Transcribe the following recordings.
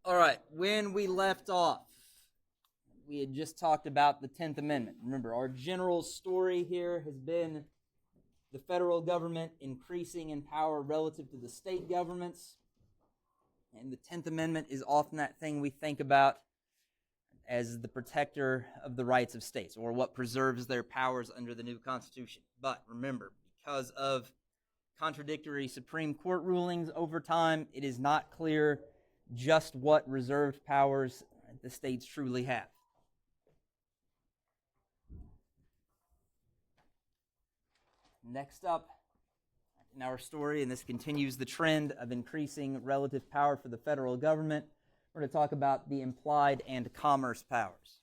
All right, when we left off, we had just talked about the 10th Amendment. Remember, our general story here has been the federal government increasing in power relative to the state governments. And the 10th Amendment is often that thing we think about as the protector of the rights of states, or what preserves their powers under the new Constitution. But remember, because of contradictory Supreme Court rulings over time, it is not clear just what reserved powers the states truly have. Next up in our story, and this continues the trend of increasing relative power for the federal government, we're going to talk about the implied and commerce powers.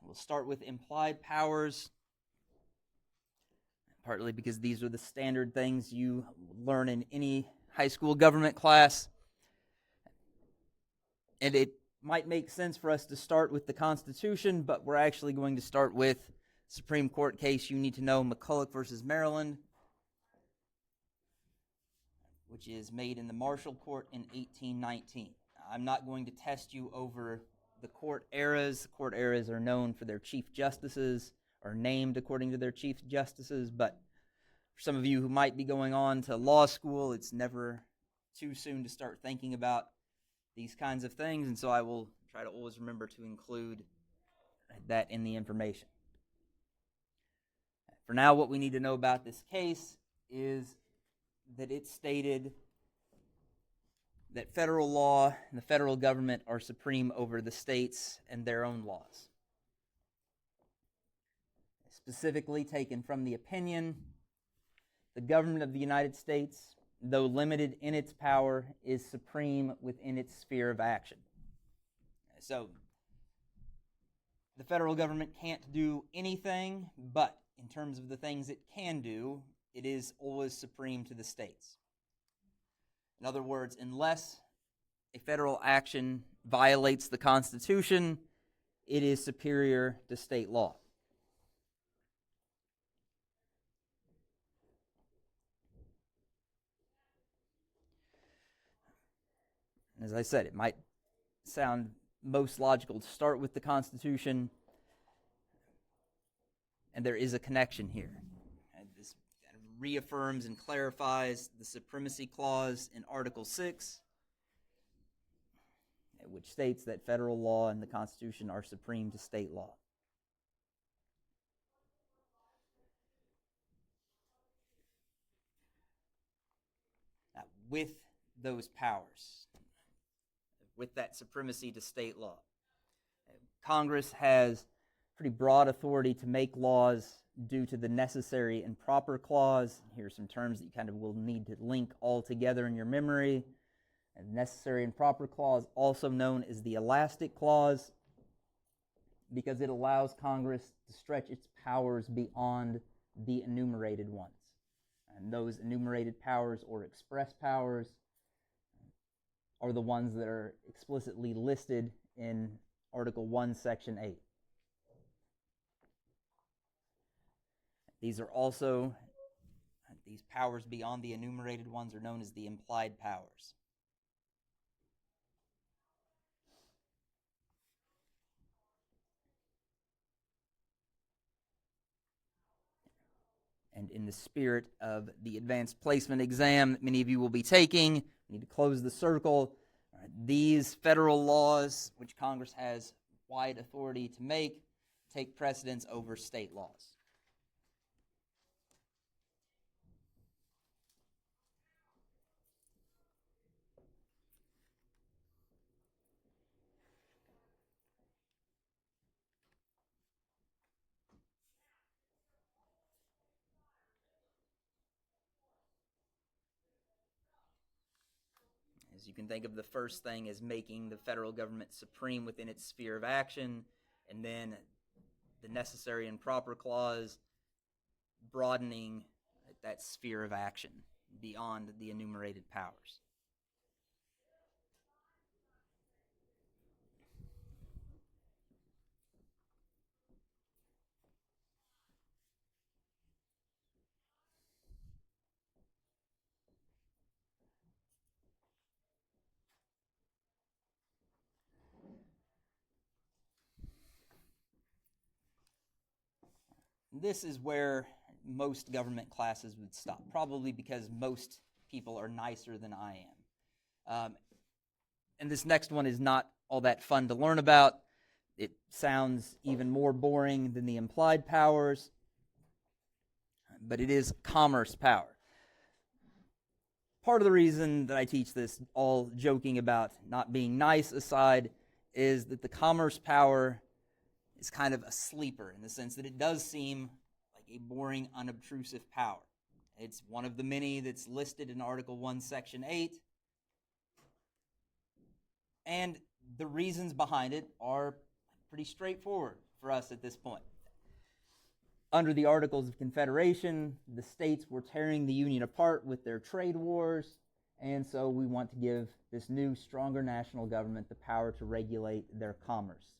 We'll start with implied powers, partly because these are the standard things you learn in any high school government class. And it might make sense for us to start with the Constitution, but we're actually going to start with Supreme Court case you need to know, McCulloch versus Maryland, which is made in the Marshall Court in 1819. I'm not going to test you over the court eras. The court eras are known for their chief justices, or named according to their chief justices, but for some of you who might be going on to law school, it's never too soon to start thinking about these kinds of things, and so I will try to always remember to include that in the information. For now, what we need to know about this case is that it stated that federal law and the federal government are supreme over the states and their own laws. Specifically taken from the opinion, the government of the United States, though limited in its power, is supreme within its sphere of action. So, the federal government can't do anything, but in terms of the things it can do, it is always supreme to the states. In other words, unless a federal action violates the Constitution, it is superior to state law. As I said, it might sound most logical to start with the Constitution, and there is a connection here. And this kind of reaffirms and clarifies the Supremacy Clause in Article 6, which states that federal law and the Constitution are supreme to state law. Now, with those powers, with that supremacy to state law, Congress has pretty broad authority to make laws due to the necessary and proper clause. Here are some terms that you kind of will need to link all together in your memory. And necessary and proper clause, also known as the elastic clause, because it allows Congress to stretch its powers beyond the enumerated ones. And those enumerated powers or express powers are the ones that are explicitly listed in Article 1, Section 8. These powers beyond the enumerated ones are known as the implied powers. And in the spirit of the advanced placement exam that many of you will be taking, we need to close the circle. These federal laws, which Congress has wide authority to make, take precedence over state laws. As you can think of the first thing as making the federal government supreme within its sphere of action, and then the necessary and proper clause broadening that sphere of action beyond the enumerated powers. This is where most government classes would stop, probably because most people are nicer than I am. And this next one is not all that fun to learn about. It sounds even more boring than the implied powers, but it is commerce power. Part of the reason that I teach this, all joking about not being nice aside, is that the commerce power is kind of a sleeper in the sense that it does seem like a boring, unobtrusive power. It's one of the many that's listed in Article 1, Section 8. And the reasons behind it are pretty straightforward for us at this point. Under the Articles of Confederation, the states were tearing the Union apart with their trade wars, and so we want to give this new, stronger national government the power to regulate their commerce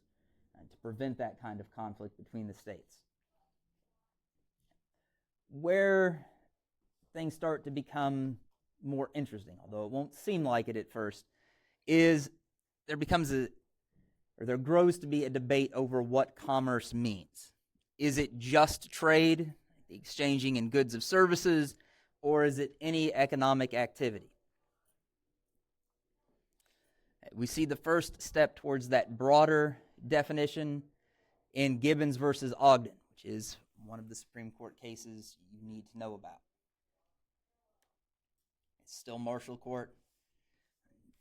and to prevent that kind of conflict between the states. Where things start to become more interesting, although it won't seem like it at first, is there grows to be a debate over what commerce means. Is it just trade, the exchanging in goods of services, or is it any economic activity? We see the first step towards that broader definition in Gibbons versus Ogden, which is one of the Supreme Court cases you need to know about. It's still Marshall Court,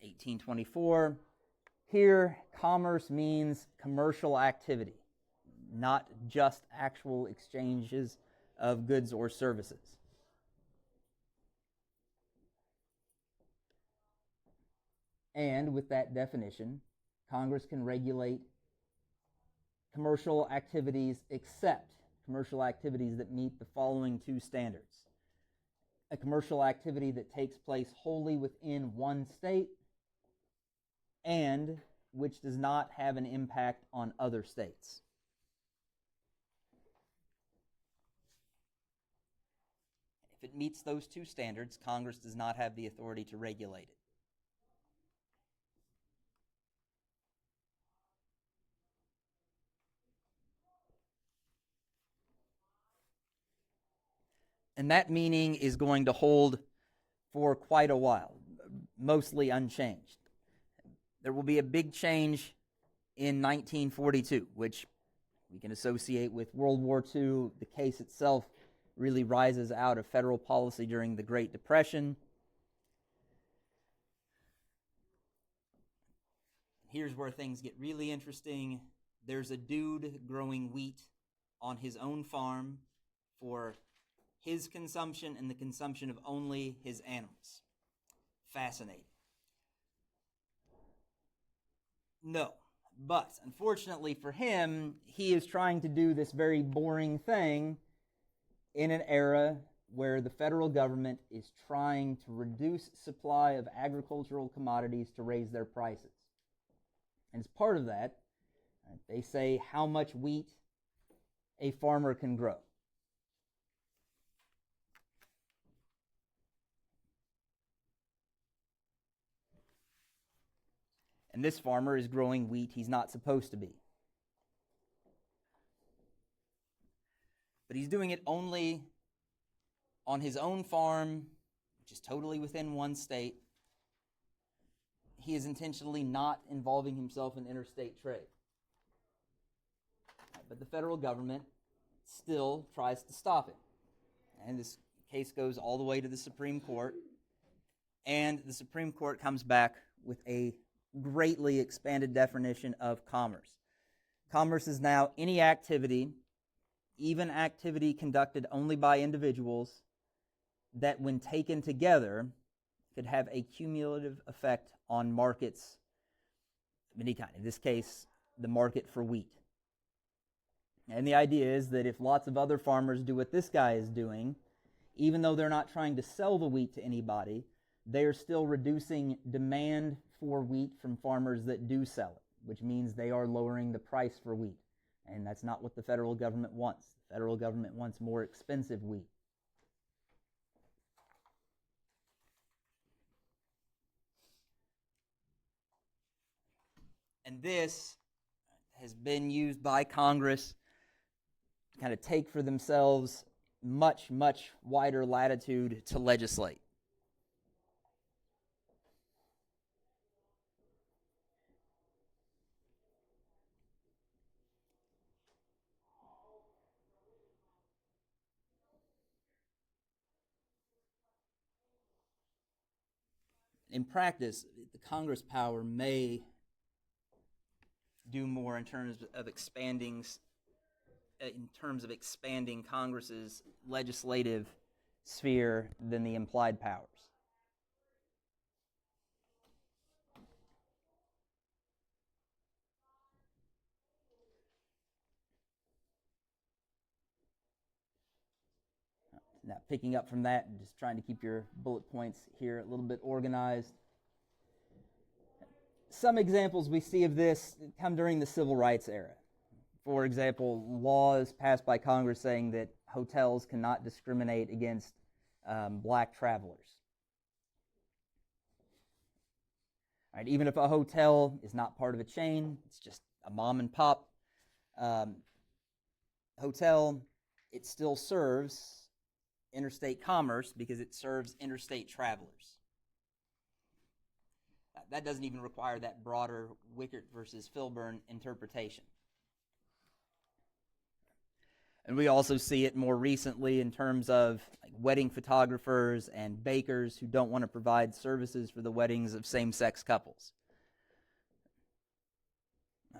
1824. Here, commerce means commercial activity, not just actual exchanges of goods or services. And with that definition, Congress can regulate commercial activities except commercial activities that meet the following two standards. A commercial activity that takes place wholly within one state and which does not have an impact on other states. If it meets those two standards, Congress does not have the authority to regulate it. And that meaning is going to hold for quite a while, mostly unchanged. There will be a big change in 1942, which we can associate with World War II. The case itself really rises out of federal policy during the Great Depression. Here's where things get really interesting. There's a dude growing wheat on his own farm for his consumption and the consumption of only his animals. Fascinating. No, but unfortunately for him, he is trying to do this very boring thing in an era where the federal government is trying to reduce supply of agricultural commodities to raise their prices. And as part of that, they say how much wheat a farmer can grow. And this farmer is growing wheat he's not supposed to be. But he's doing it only on his own farm, which is totally within one state. He is intentionally not involving himself in interstate trade. But the federal government still tries to stop it. And this case goes all the way to the Supreme Court. And the Supreme Court comes back with a greatly expanded definition of commerce. Commerce is now any activity, even activity conducted only by individuals, that when taken together could have a cumulative effect on markets of any kind. In this case, the market for wheat. And the idea is that if lots of other farmers do what this guy is doing, even though they're not trying to sell the wheat to anybody, they are still reducing demand for wheat from farmers that do sell it, which means they are lowering the price for wheat. And that's not what the federal government wants. The federal government wants more expensive wheat. And this has been used by Congress kind of take for themselves much, much wider latitude to legislate. In practice, the Congress power may do more in terms of expanding Congress's legislative sphere than the implied powers. Now, picking up from that and just trying to keep your bullet points here a little bit organized. Some examples we see of this come during the Civil Rights era. For example, laws passed by Congress saying that hotels cannot discriminate against black travelers. All right, even if a hotel is not part of a chain, it's just a mom and pop hotel, it still serves interstate commerce because it serves interstate travelers. That doesn't even require that broader Wickert versus Filburn interpretation. And we also see it more recently in terms of wedding photographers and bakers who don't want to provide services for the weddings of same-sex couples.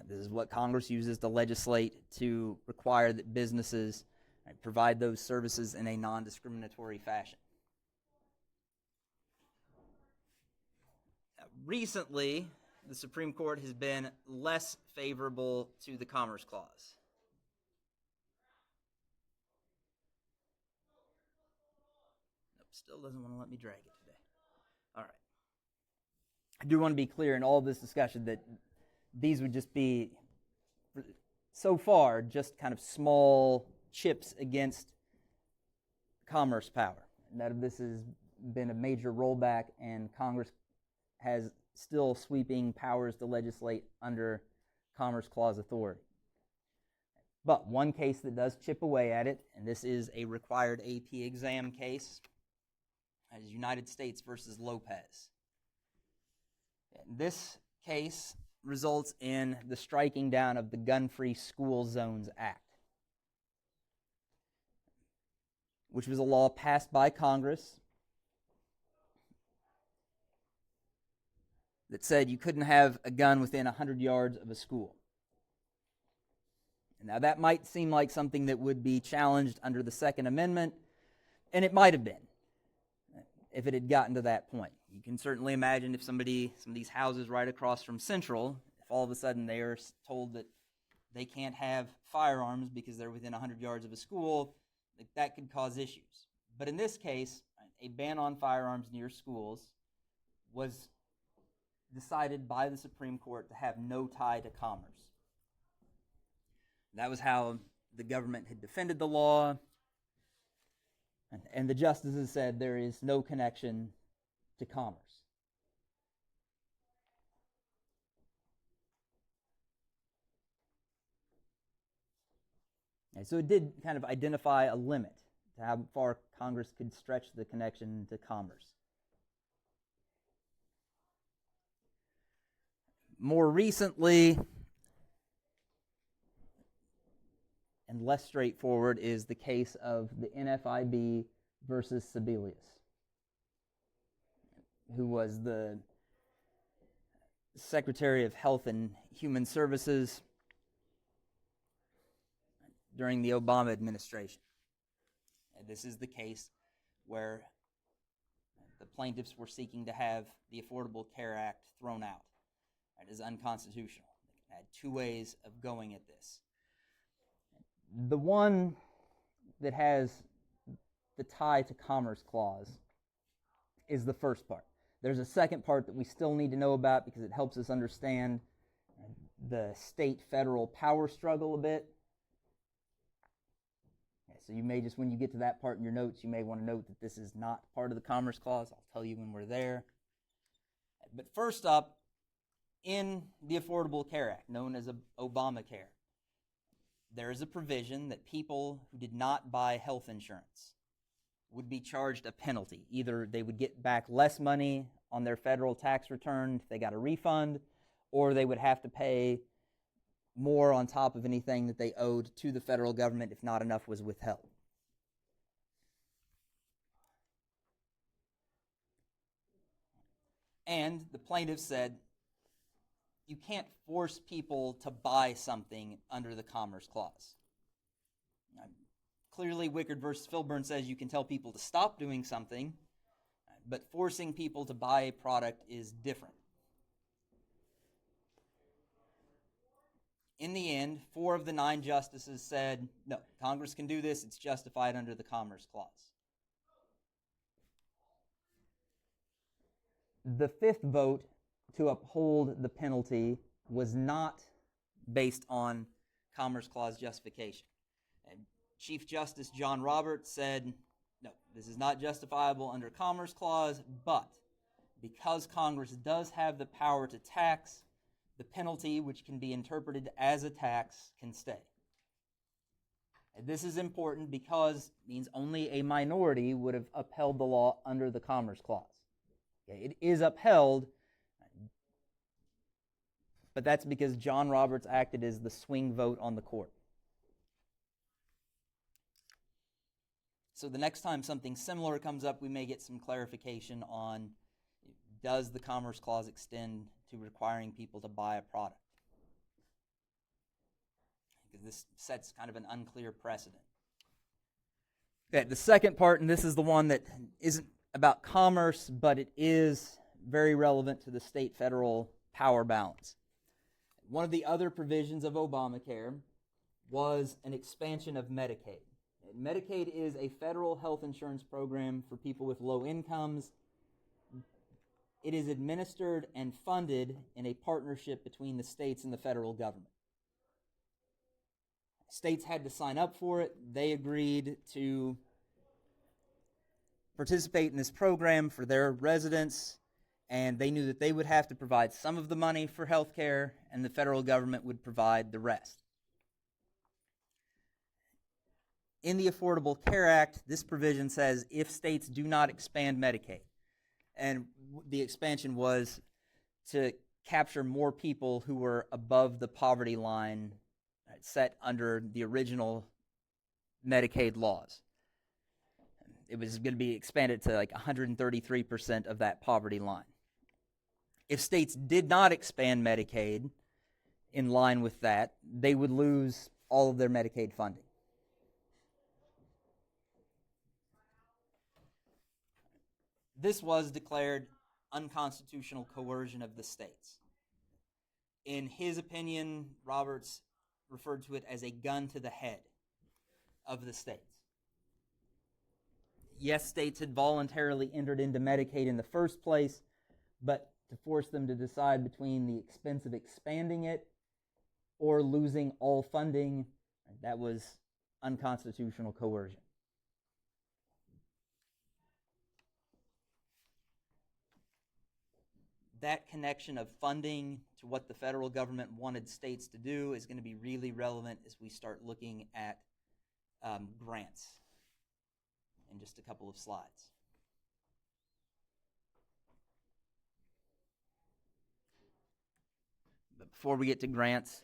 This is what Congress uses to legislate to require that businesses provide those services in a non-discriminatory fashion. Recently, the Supreme Court has been less favorable to the Commerce Clause. Nope, still doesn't want to let me drag it today. All right. I do want to be clear in all this discussion that these would just be, so far, just kind of small chips against commerce power. None of this has been a major rollback, and Congress has still sweeping powers to legislate under Commerce Clause authority. But one case that does chip away at it, and this is a required AP exam case, is United States versus Lopez. This case results in the striking down of the Gun-Free School Zones Act, which was a law passed by Congress that said you couldn't have a gun within 100 yards of a school. Now, that might seem like something that would be challenged under the Second Amendment, and it might have been if it had gotten to that point. You can certainly imagine if some of these houses right across from Central, if all of a sudden they are told that they can't have firearms because they're within 100 yards of a school, that could cause issues. But in this case, a ban on firearms near schools was decided by the Supreme Court to have no tie to commerce. That was how the government had defended the law, and the justices said there is no connection to commerce. And so it did kind of identify a limit to how far Congress could stretch the connection to commerce. More recently, and less straightforward, is the case of the NFIB versus Sebelius, who was the Secretary of Health and Human Services during the Obama administration. And this is the case where the plaintiffs were seeking to have the Affordable Care Act thrown out. It is unconstitutional. They had two ways of going at this. The one that has the tie to Commerce Clause is the first part. There's a second part that we still need to know about because it helps us understand the state-federal power struggle a bit. So you may just, when you get to that part in your notes, you may want to note that this is not part of the Commerce Clause. I'll tell you when we're there. But first up, in the Affordable Care Act, known as Obamacare, there is a provision that people who did not buy health insurance would be charged a penalty. Either they would get back less money on their federal tax return if they got a refund, or they would have to pay more on top of anything that they owed to the federal government if not enough was withheld. And the plaintiff said, you can't force people to buy something under the Commerce Clause. Now, clearly, Wickard versus Filburn says you can tell people to stop doing something, but forcing people to buy a product is different. In the end, 4 of the 9 justices said, no, Congress can do this, it's justified under the Commerce Clause. The 5th vote to uphold the penalty was not based on Commerce Clause justification. And Chief Justice John Roberts said, no, this is not justifiable under Commerce Clause, but because Congress does have the power to tax, the penalty, which can be interpreted as a tax, can stay. And this is important because it means only a minority would have upheld the law under the Commerce Clause. It is upheld, but that's because John Roberts acted as the swing vote on the court. So the next time something similar comes up, we may get some clarification on, does the Commerce Clause extend to requiring people to buy a product? Because this sets kind of an unclear precedent. Okay, the second part, and this is the one that isn't about commerce, but it is very relevant to the state-federal power balance. One of the other provisions of Obamacare was an expansion of Medicaid. Medicaid is a federal health insurance program for people with low incomes. It is administered and funded in a partnership between the states and the federal government. States had to sign up for it. They agreed to participate in this program for their residents, and they knew that they would have to provide some of the money for health care, and the federal government would provide the rest. In the Affordable Care Act, this provision says if states do not expand Medicaid, and the expansion was to capture more people who were above the poverty line set under the original Medicaid laws. It was going to be expanded to like 133% of that poverty line. If states did not expand Medicaid in line with that, they would lose all of their Medicaid funding. This was declared unconstitutional coercion of the states. In his opinion, Roberts referred to it as a gun to the head of the states. Yes, states had voluntarily entered into Medicaid in the first place, but to force them to decide between the expense of expanding it or losing all funding, that was unconstitutional coercion. That connection of funding to what the federal government wanted states to do is going to be really relevant as we start looking at grants in just a couple of slides. But before we get to grants,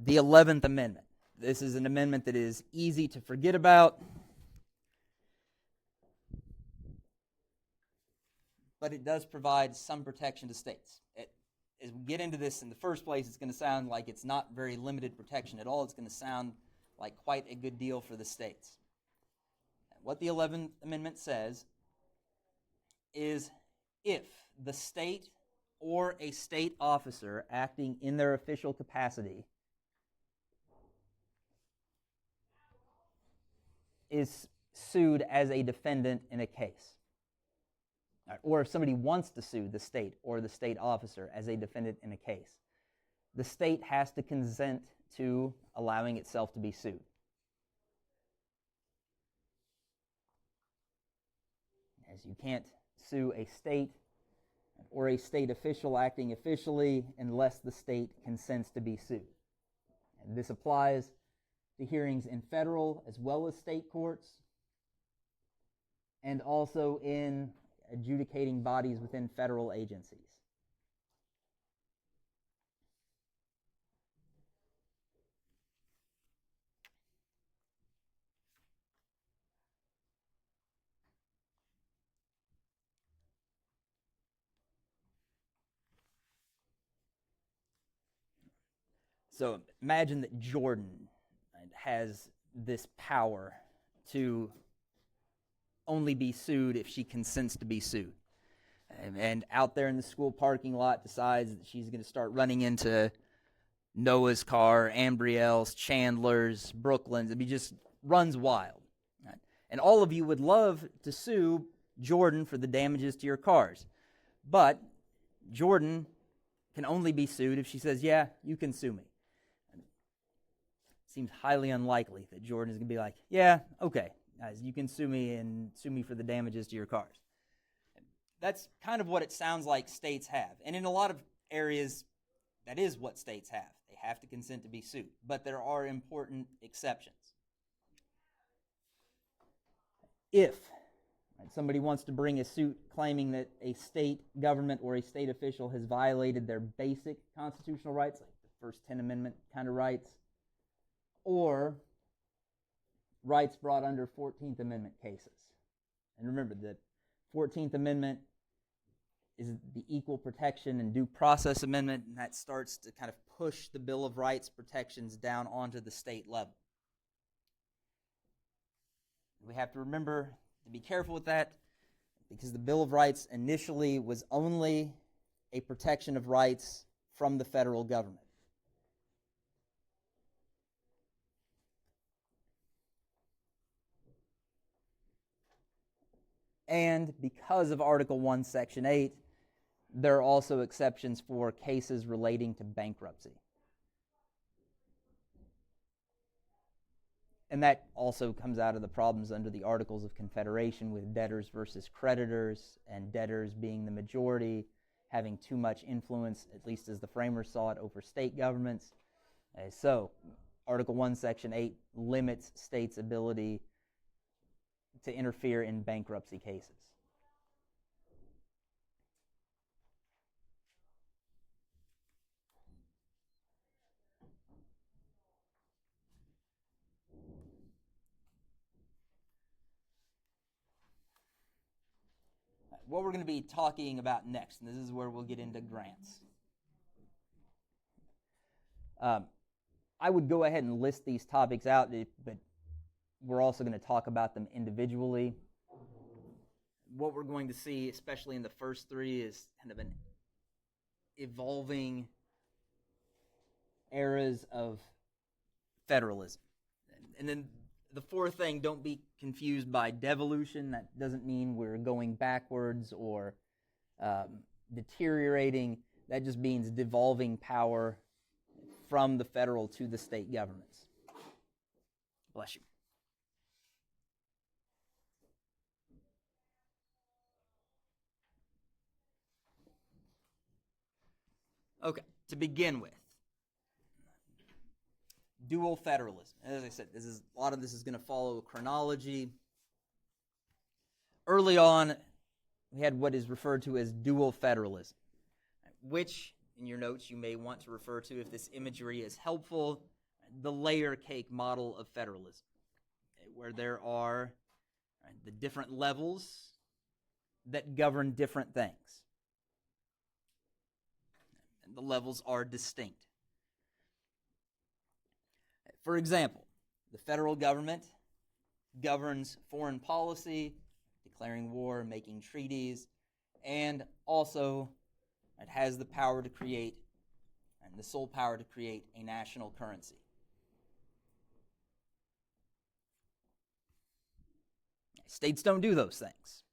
the 11th Amendment. This is an amendment that is easy to forget about, but it does provide some protection to states. As we get into this in the first place, it's going to sound like it's not very limited protection at all. It's going to sound like quite a good deal for the states. What the 11th Amendment says is if the state or a state officer acting in their official capacity is sued as a defendant in a case, or if somebody wants to sue the state or the state officer as a defendant in a case, the state has to consent to allowing itself to be sued. As you can't sue a state or a state official acting officially unless the state consents to be sued. And this applies to hearings in federal as well as state courts, and also in adjudicating bodies within federal agencies. So imagine that Jordan has this power to only be sued if she consents to be sued. And out there in the school parking lot decides that she's going to start running into Noah's car, Ambrielle's, Chandler's, Brooklyn's. I mean, just runs wild. Right? And all of you would love to sue Jordan for the damages to your cars. But Jordan can only be sued if she says, yeah, you can sue me. Seems highly unlikely that Jordan is going to be like, yeah, okay, guys, you can sue me and sue me for the damages to your cars. That's kind of what it sounds like states have. And in a lot of areas, that is what states have. They have to consent to be sued. But there are important exceptions. If somebody wants to bring a suit claiming that a state government or a state official has violated their basic constitutional rights, like the First 10th Amendment kind of rights, or rights brought under 14th Amendment cases. And remember, the 14th Amendment is the Equal Protection and Due Process Amendment, and that starts to kind of push the Bill of Rights protections down onto the state level. We have to remember to be careful with that, because the Bill of Rights initially was only a protection of rights from the federal government. And because of Article 1, Section 8, there are also exceptions for cases relating to bankruptcy. And that also comes out of the problems under the Articles of Confederation with debtors versus creditors, and debtors being the majority, having too much influence, at least as the framers saw it, over state governments. So Article 1, Section 8 limits states' ability to interfere in bankruptcy cases. What we're going to be talking about next, and this is where we'll get into grants. I would go ahead and list these topics out, but we're also going to talk about them individually. What we're going to see, especially in the first three, is kind of an evolving eras of federalism. And then the fourth thing, don't be confused by devolution. That doesn't mean we're going backwards or deteriorating. That just means devolving power from the federal to the state governments. Bless you. Okay, to begin with, dual federalism. As I said, a lot of this is going to follow a chronology. Early on, we had what is referred to as dual federalism, which, in your notes, you may want to refer to, if this imagery is helpful, the layer cake model of federalism, where there are the different levels that govern different things. And the levels are distinct. For example, the federal government governs foreign policy, declaring war, making treaties, and also it has the power to create, and the sole power to create, a national currency. States don't do those things.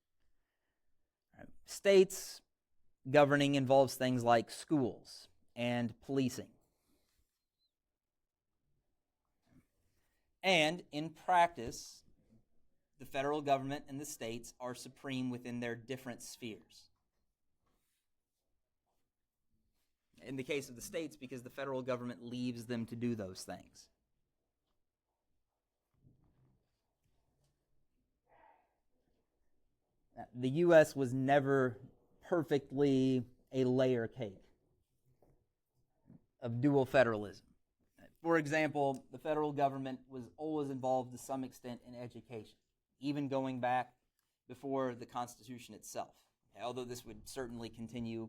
States governing involves things like schools and policing. And in practice, the federal government and the states are supreme within their different spheres. In the case of the states, because the federal government leaves them to do those things. The U.S. was never perfectly a layer cake of dual federalism. For example, the federal government was always involved to some extent in education, even going back before the Constitution itself, although this would certainly continue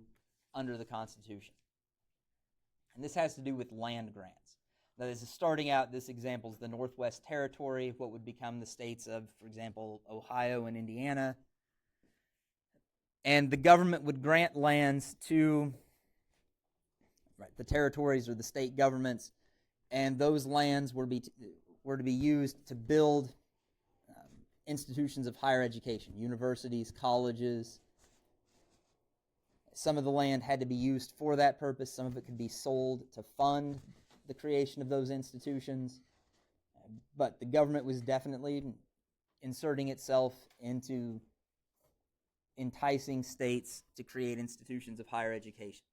under the Constitution. And this has to do with land grants. Now, this is starting out, this example is the Northwest Territory, what would become the states of, for example, Ohio and Indiana. And the government would grant lands to the territories or the state governments, and those lands were to be used to build institutions of higher education, universities, colleges. Some of the land had to be used for that purpose. Some of it could be sold to fund the creation of those institutions. But the government was definitely inserting itself into enticing states to create institutions of higher education.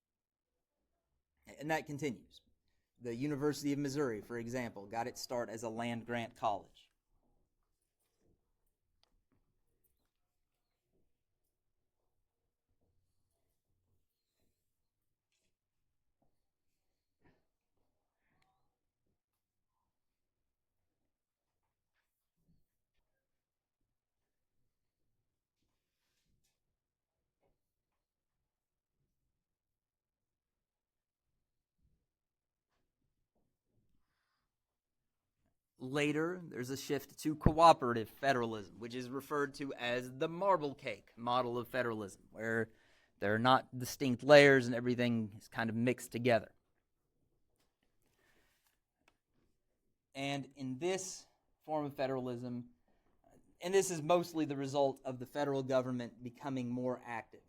And that continues. The University of Missouri, for example, got its start as a land grant college. Later, there's a shift to cooperative federalism, which is referred to as the marble cake model of federalism, where there are not distinct layers and everything is kind of mixed together. And in this form of federalism, and this is mostly the result of the federal government becoming more active.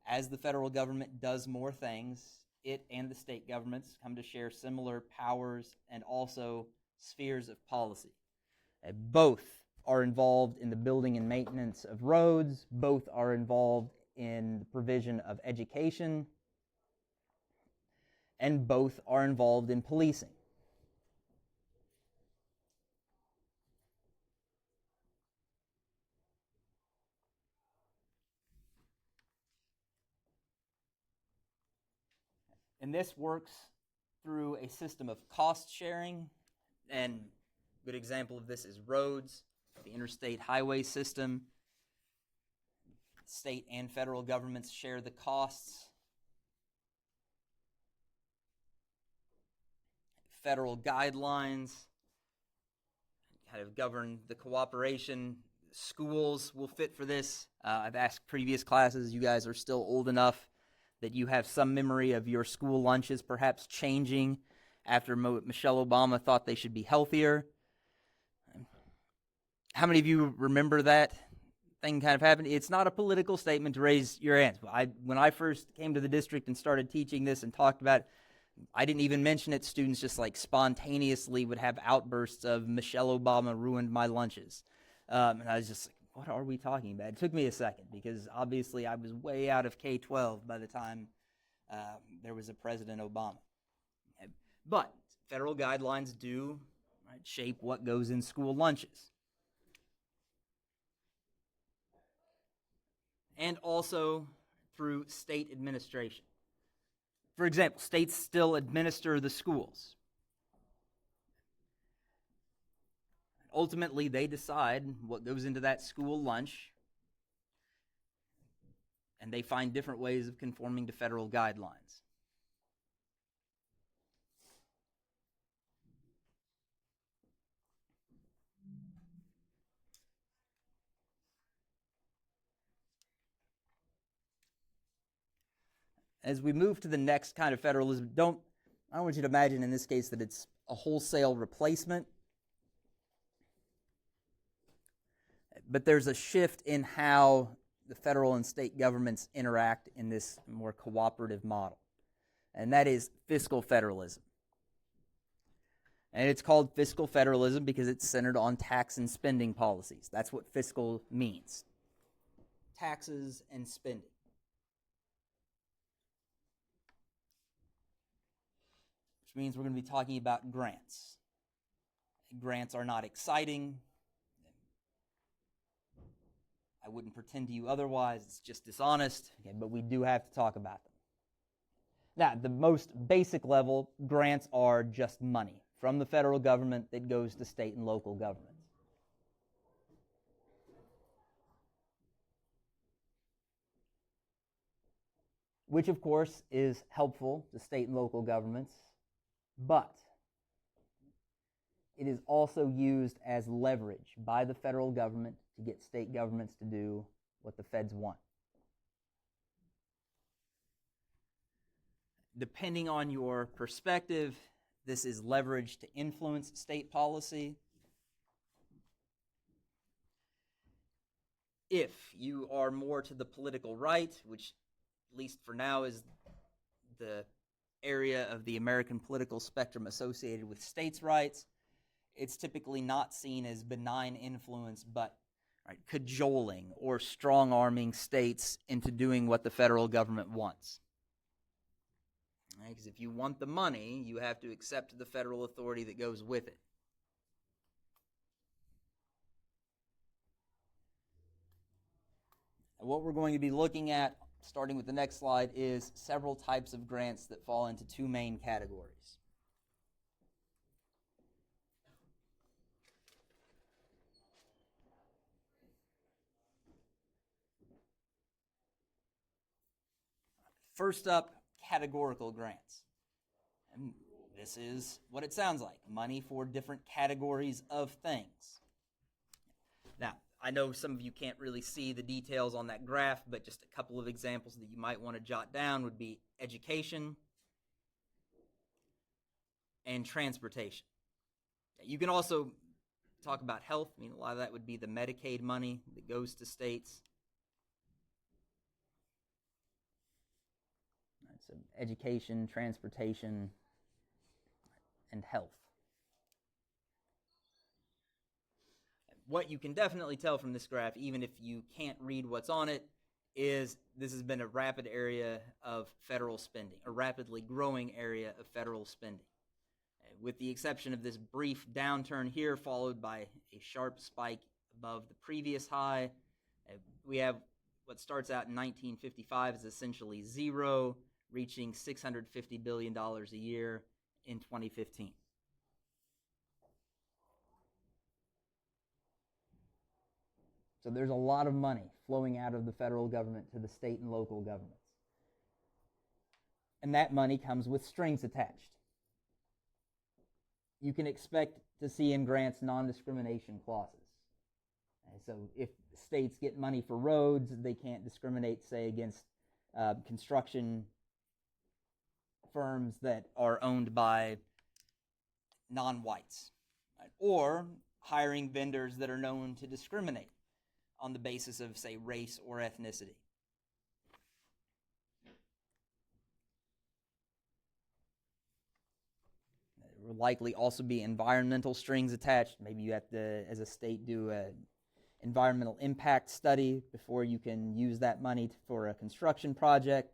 As the federal government does more things, it and the state governments come to share similar powers and also spheres of policy. Both are involved in the building and maintenance of roads. Both are involved in the provision of education. And both are involved in policing. And this works through a system of cost sharing, and a good example of this is roads, the interstate highway system. State and federal governments share the costs. Federal guidelines kind of govern the cooperation. Schools will fit for this. I've asked previous classes, you guys are still old enough that you have some memory of your school lunches perhaps changing after Michelle Obama thought they should be healthier. How many of you remember that thing kind of happened? It's not a political statement to raise your hands. When I first came to the district and started teaching this and talked about it, I didn't even mention it. Students just like spontaneously would have outbursts of Michelle Obama ruined my lunches. And I was just like, what are we talking about? It took me a second because obviously I was way out of K-12 by the time there was a President Obama. But federal guidelines do shape what goes in school lunches. And also through state administration. For example, states still administer the schools. Ultimately, they decide what goes into that school lunch, and they find different ways of conforming to federal guidelines. As we move to the next kind of federalism, I don't want you to imagine in this case that it's a wholesale replacement. But there's a shift in how the federal and state governments interact in this more cooperative model. And that is fiscal federalism. And it's called fiscal federalism because it's centered on tax and spending policies. That's what fiscal means. Taxes and spending. Which means we're going to be talking about grants. Grants are not exciting. I wouldn't pretend to you otherwise. It's just dishonest, okay, but we do have to talk about them. Now, the most basic level, grants are just money from the federal government that goes to state and local governments. Which, of course, is helpful to state and local governments, but it is also used as leverage by the federal government to get state governments to do what the feds want. Depending on your perspective, this is leverage to influence state policy. If you are more to the political right, which at least for now is the area of the American political spectrum associated with states' rights, it's typically not seen as benign influence, but cajoling or strong-arming states into doing what the federal government wants. Because if you want the money, you have to accept the federal authority that goes with it. And what we're going to be looking at, starting with the next slide, is several types of grants that fall into two main categories. First up, categorical grants. And this is what it sounds like, money for different categories of things. Now, I know some of you can't really see the details on that graph, but just a couple of examples that you might want to jot down would be education and transportation. You can also talk about health. I mean, a lot of that would be the Medicaid money that goes to states. So education, transportation, and health. What you can definitely tell from this graph, even if you can't read what's on it, is this has been a rapid area of federal spending, a rapidly growing area of federal spending. With the exception of this brief downturn here, followed by a sharp spike above the previous high, we have what starts out in 1955 as essentially zero, reaching $650 billion a year in 2015. So there's a lot of money flowing out of the federal government to the state and local governments. And that money comes with strings attached. You can expect to see in grants non-discrimination clauses. So if states get money for roads, they can't discriminate, say, against construction firms that are owned by non-whites, right? Or hiring vendors that are known to discriminate on the basis of, say, race or ethnicity. There will likely also be environmental strings attached. Maybe you have to, as a state, do an environmental impact study before you can use that money for a construction project.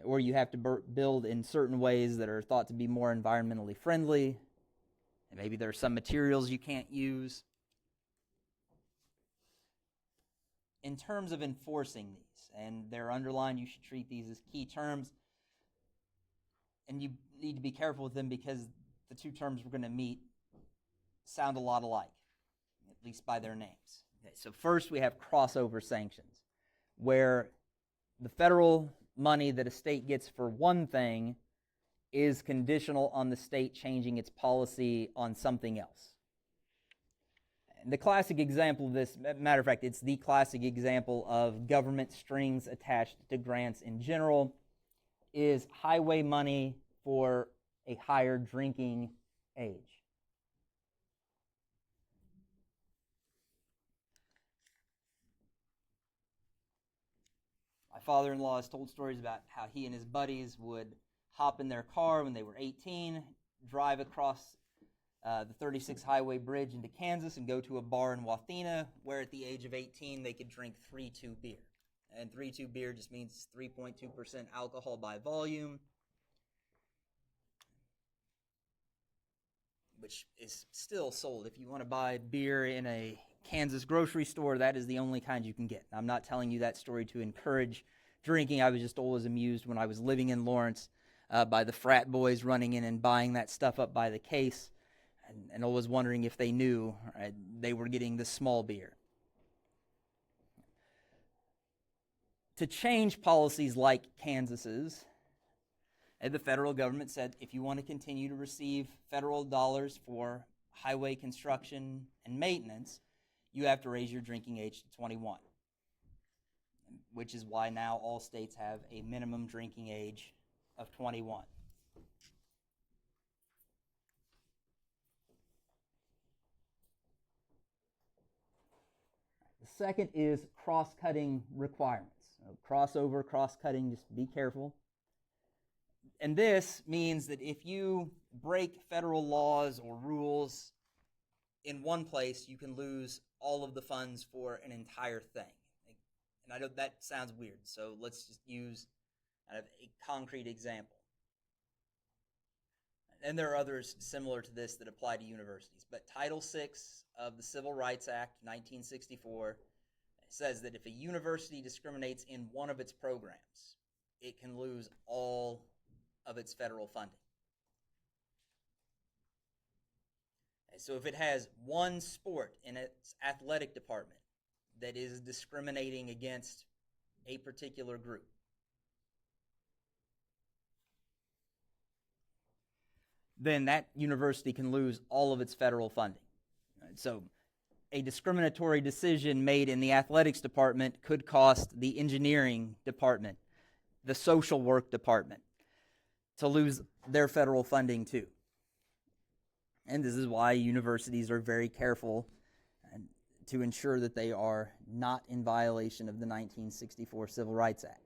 Or you have to build in certain ways that are thought to be more environmentally friendly. And maybe there are some materials you can't use. In terms of enforcing these, and they're underlined, you should treat these as key terms. And you need to be careful with them because the two terms we're going to meet sound a lot alike, at least by their names. Okay, so first we have crossover sanctions, where the federal money that a state gets for one thing is conditional on the state changing its policy on something else. And the classic example of this, matter of fact, it's the classic example of government strings attached to grants in general, is highway money for a higher drinking age. My father-in-law has told stories about how he and his buddies would hop in their car when they were 18, drive across the 36 Highway Bridge into Kansas and go to a bar in Wathena, where at the age of 18 they could drink 3.2 beer. And 3.2 beer just means 3.2% alcohol by volume, which is still sold. If you want to buy beer in a Kansas grocery store, that is the only kind you can get. I'm not telling you that story to encourage drinking. I was just always amused when I was living in Lawrence by the frat boys running in and buying that stuff up by the case, and always wondering if they knew they were getting the small beer. To change policies like Kansas's, the federal government said, if you want to continue to receive federal dollars for highway construction and maintenance, you have to raise your drinking age to 21, which is why now all states have a minimum drinking age of 21. The second is cross-cutting requirements. Crossover, cross-cutting, just be careful. And this means that if you break federal laws or rules in one place, you can lose all of the funds for an entire thing. And I know that sounds weird, so let's just use a concrete example. And there are others similar to this that apply to universities. But Title VI of the Civil Rights Act, 1964, says that if a university discriminates in one of its programs, it can lose all of its federal funding. So if it has one sport in its athletic department that is discriminating against a particular group, then that university can lose all of its federal funding. So a discriminatory decision made in the athletics department could cost the engineering department, the social work department, to lose their federal funding too. And this is why universities are very careful to ensure that they are not in violation of the 1964 Civil Rights Act.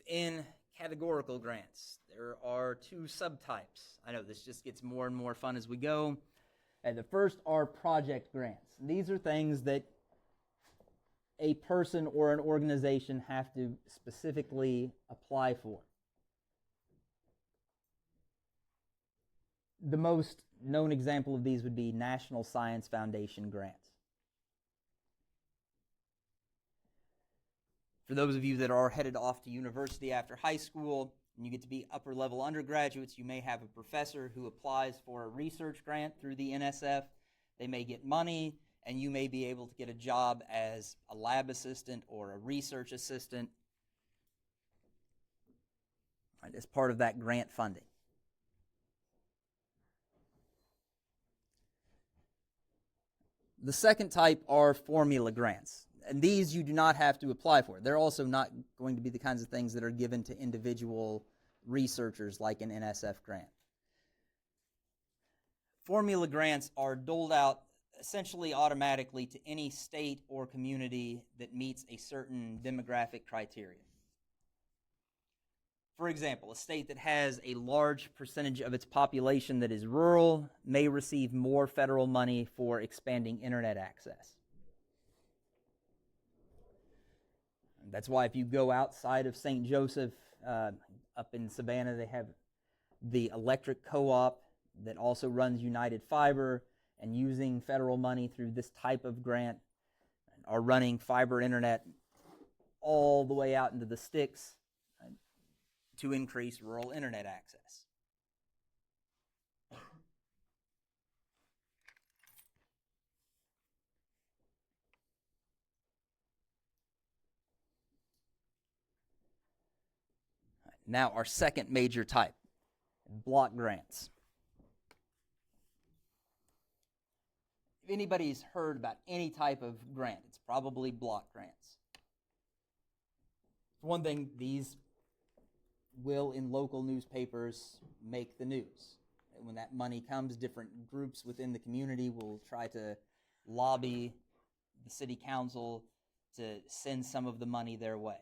Within categorical grants, there are two subtypes. I know this just gets more and more fun as we go. And the first are project grants. These are things that a person or an organization have to specifically apply for. The most known example of these would be National Science Foundation grants. For those of you that are headed off to university after high school and you get to be upper-level undergraduates, you may have a professor who applies for a research grant through the NSF. They may get money, and you may be able to get a job as a lab assistant or a research assistant as part of that grant funding. The second type are formula grants. And these you do not have to apply for. They're also not going to be the kinds of things that are given to individual researchers like an NSF grant. Formula grants are doled out essentially automatically to any state or community that meets a certain demographic criteria. For example, a state that has a large percentage of its population that is rural may receive more federal money for expanding internet access. That's why if you go outside of St. Joseph, up in Savannah, they have the electric co-op that also runs United Fiber, and using federal money through this type of grant are running fiber internet all the way out into the sticks to increase rural internet access. Now, our second major type, block grants. If anybody's heard about any type of grant, it's probably block grants. For one thing, these will, in local newspapers, make the news. And when that money comes, different groups within the community will try to lobby the city council to send some of the money their way.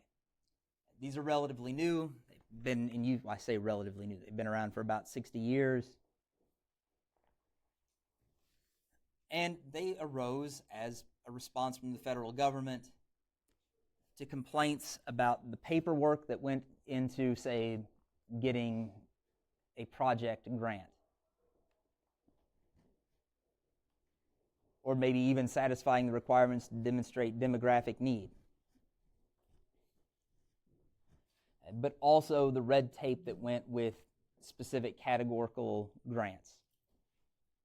These are relatively new. They've been in use, I say relatively new, they've been around for about 60 years. And they arose as a response from the federal government to complaints about the paperwork that went into, say, getting a project grant, or maybe even satisfying the requirements to demonstrate demographic need. But also the red tape that went with specific categorical grants.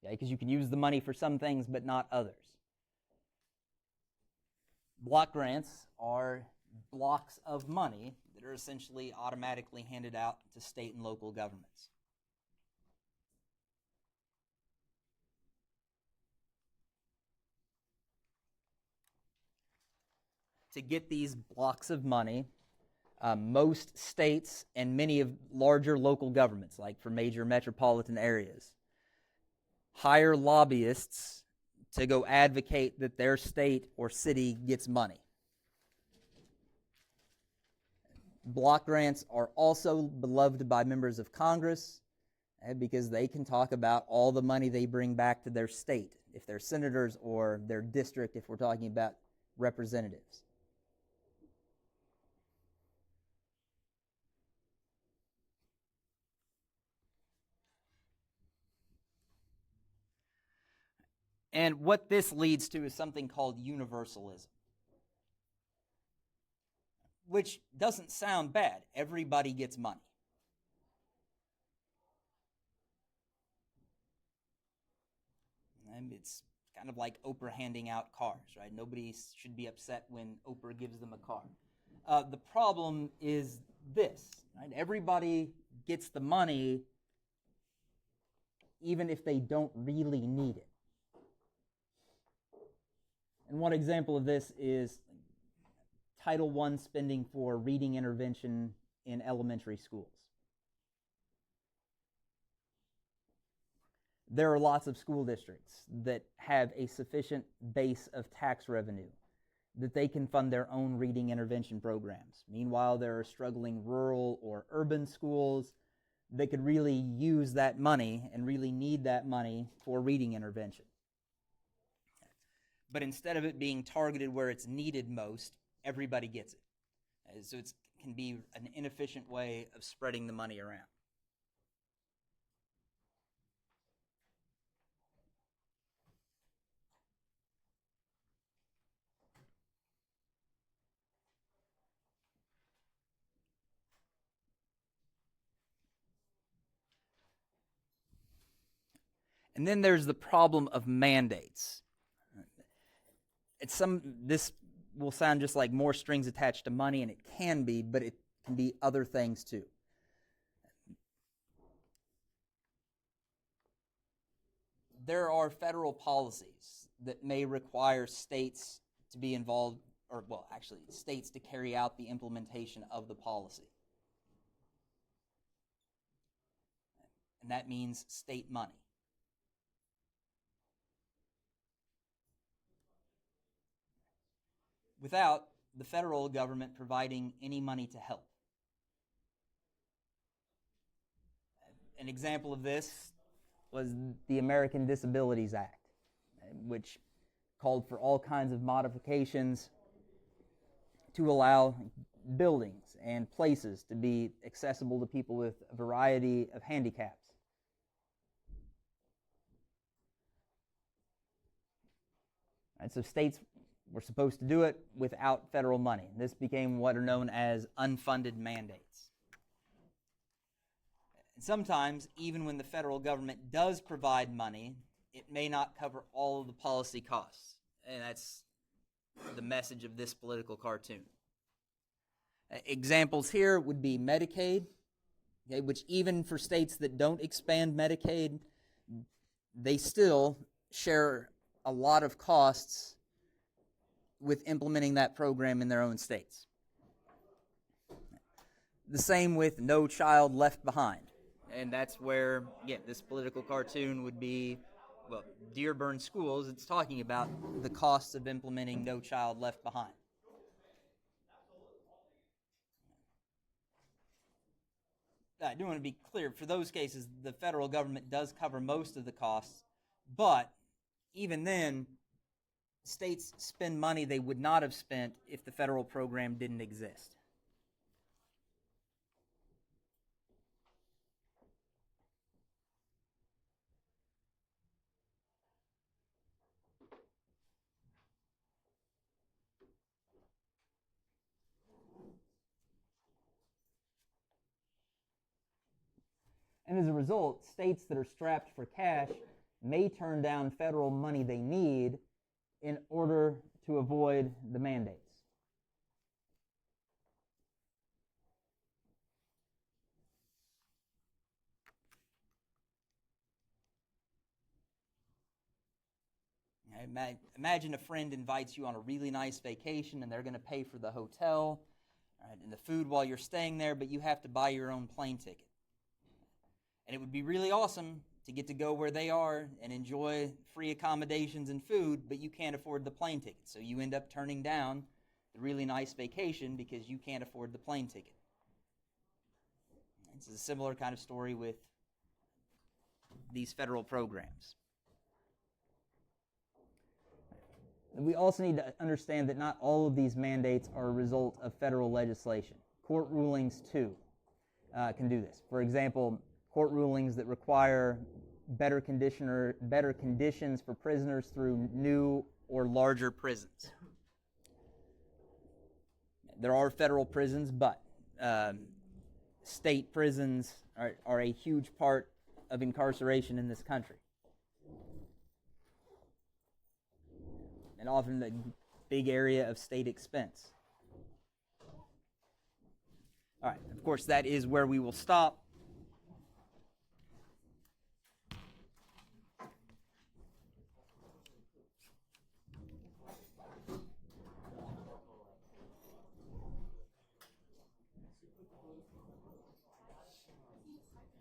Because you can use the money for some things, but not others. Block grants are blocks of money that are essentially automatically handed out to state and local governments. To get these blocks of money, most states and many of larger local governments, like for major metropolitan areas, hire lobbyists to go advocate that their state or city gets money. Block grants are also beloved by members of Congress because they can talk about all the money they bring back to their state, if they're senators, or their district, if we're talking about representatives. And what this leads to is something called universalism, which doesn't sound bad. Everybody gets money. And it's kind of like Oprah handing out cars, right? Nobody should be upset when Oprah gives them a car. The problem is this, right? Everybody gets the money even if they don't really need it. And one example of this is Title I spending for reading intervention in elementary schools. There are lots of school districts that have a sufficient base of tax revenue that they can fund their own reading intervention programs. Meanwhile, there are struggling rural or urban schools that could really use that money and really need that money for reading intervention. But instead of it being targeted where it's needed most, everybody gets it. So it can be an inefficient way of spreading the money around. And then there's the problem of mandates. This will sound just like more strings attached to money, and it can be, but it can be other things too. There are federal policies that may require states to be involved, or well, actually, states to carry out the implementation of the policy. And that means state money. Without the federal government providing any money to help. An example of this was the American Disabilities Act, which called for all kinds of modifications to allow buildings and places to be accessible to people with a variety of handicaps. And so states were supposed to do it without federal money. This became what are known as unfunded mandates. And sometimes, even when the federal government does provide money, it may not cover all of the policy costs. And that's the message of this political cartoon. Examples here would be Medicaid, which even for states that don't expand Medicaid, they still share a lot of costs with implementing that program in their own states. The same with No Child Left Behind. And that's where, again, this political cartoon would be, well, Dearborn Schools, it's talking about the costs of implementing No Child Left Behind. I do want to be clear, for those cases, the federal government does cover most of the costs, but even then, states spend money they would not have spent if the federal program didn't exist. And as a result, states that are strapped for cash may turn down federal money they need in order to avoid the mandates. Imagine a friend invites you on a really nice vacation and they're going to pay for the hotel, right, and the food while you're staying there, but you have to buy your own plane ticket. And it would be really awesome to get to go where they are and enjoy free accommodations and food, but you can't afford the plane ticket. So you end up turning down the really nice vacation because you can't afford the plane ticket. It's a similar kind of story with these federal programs. We also need to understand that not all of these mandates are a result of federal legislation. Court rulings, too, can do this. For example, court rulings that require better conditions for prisoners through new or larger prisons. There are federal prisons, but state prisons are a huge part of incarceration in this country. And often a big area of state expense. All right, of course, that is where we will stop.